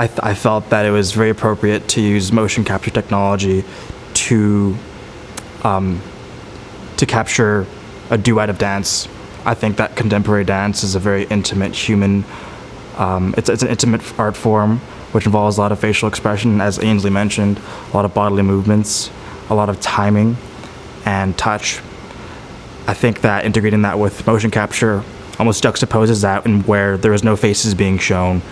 I felt that it was very appropriate to use motion capture technology to capture a duet of dance. I think that contemporary dance is a very intimate human, it's an intimate art form which involves a lot of facial expression, as Ainsley mentioned, a lot of bodily movements, a lot of timing and touch. I think that integrating that with motion capture almost juxtaposes that, and where there was no faces being shown,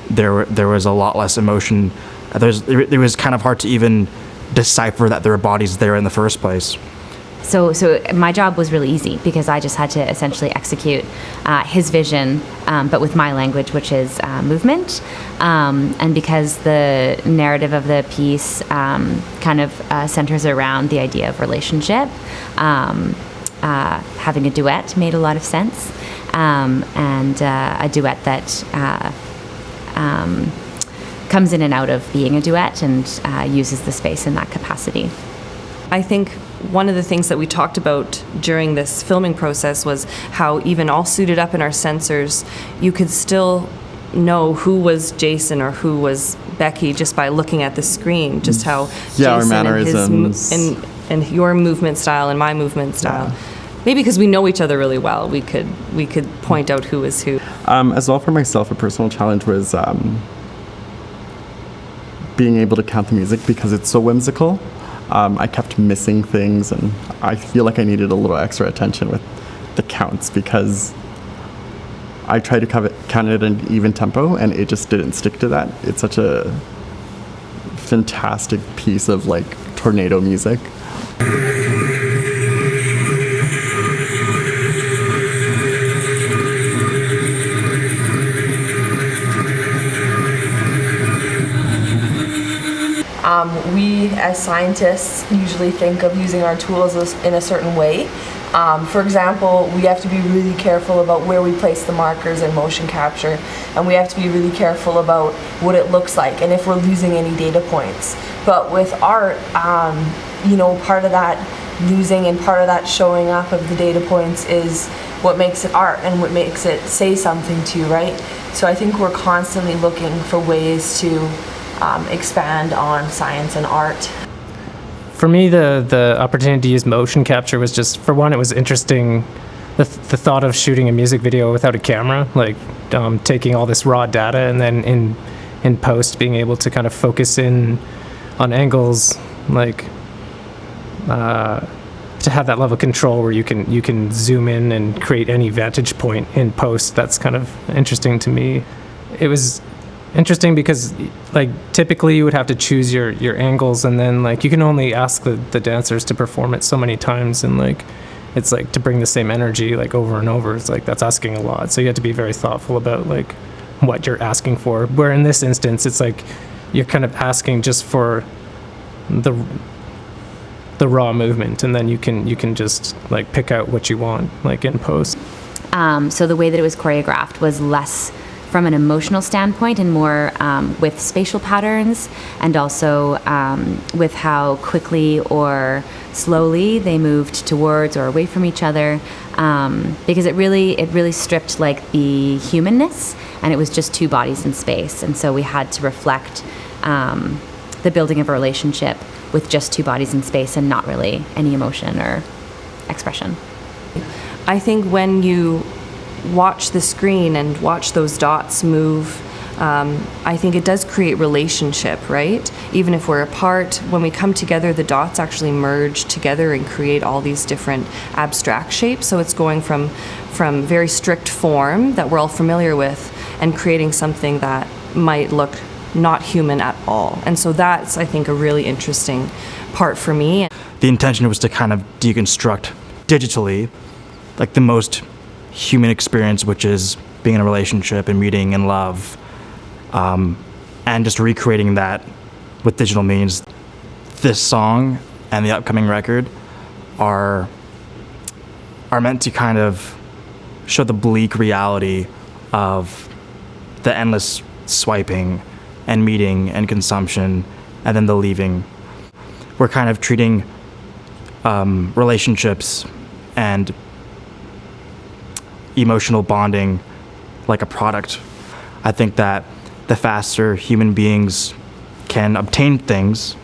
there was a lot less emotion. It was kind of hard to even decipher that there were bodies there in the first place. So my job was really easy because I just had to essentially execute his vision, but with my language, which is movement. And because the narrative of the piece kind of centers around the idea of relationship, having a duet made a lot of sense. And a duet that comes in and out of being a duet and uses the space in that capacity. I think one of the things that we talked about during this filming process was how even all suited up in our sensors, you could still know who was Jason or who was Becky just by looking at the screen, just how Jason our mannerisms and your movement style and my movement style. Yeah. Maybe because we know each other really well, we could point out who is who. As well, for myself, a personal challenge was being able to count the music because it's so whimsical. I kept missing things, and I feel like I needed a little extra attention with the counts because I tried to count it at an even tempo, and it just didn't stick to that. It's such a fantastic piece of like tornado music. We, as scientists, usually think of using our tools in a certain way. For example, we have to be really careful about where we place the markers in motion capture, and we have to be really careful about what it looks like and if we're losing any data points. But with art, part of that losing and part of that showing up of the data points is what makes it art and what makes it say something to you, right? So I think we're constantly looking for ways to expand on science and art. For me, the opportunity to use motion capture was just, for one, it was interesting, the thought of shooting a music video without a camera, like taking all this raw data and then in post being able to kind of focus in on angles, like to have that level of control where you can zoom in and create any vantage point in post. That's kind of interesting to me. It was interesting because like typically you would have to choose your angles, and then like you can only ask the dancers to perform it so many times, and like it's like to bring the same energy like over and over, it's like that's asking a lot. So you have to be very thoughtful about like what you're asking for, where in this instance it's like you're kind of asking just for the raw movement, and then you can just like pick out what you want like in post. So the way that it was choreographed was less from an emotional standpoint and more with spatial patterns, and also with how quickly or slowly they moved towards or away from each other, because it really stripped like the humanness, and it was just two bodies in space, and so we had to reflect the building of a relationship with just two bodies in space and not really any emotion or expression. I think when you watch the screen and watch those dots move, I think it does create relationship, right? Even if we're apart, when we come together, the dots actually merge together and create all these different abstract shapes. So it's going from very strict form that we're all familiar with and creating something that might look not human at all. And so that's, I think, a really interesting part for me. The intention was to kind of deconstruct digitally like the most human experience, which is being in a relationship and meeting and love, and just recreating that with digital means. This song and the upcoming record are meant to kind of show the bleak reality of the endless swiping and meeting and consumption and then the leaving. We're kind of treating relationships and emotional bonding like a product. I think that the faster human beings can obtain things,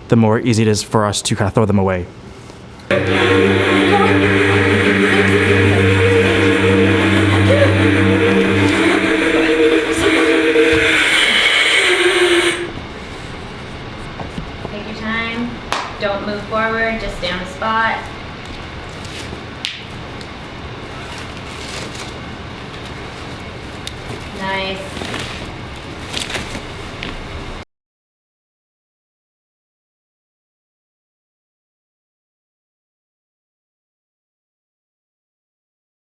the more easy it is for us to kind of throw them away. Take your time. Don't move forward. Just stay on the spot. Nice.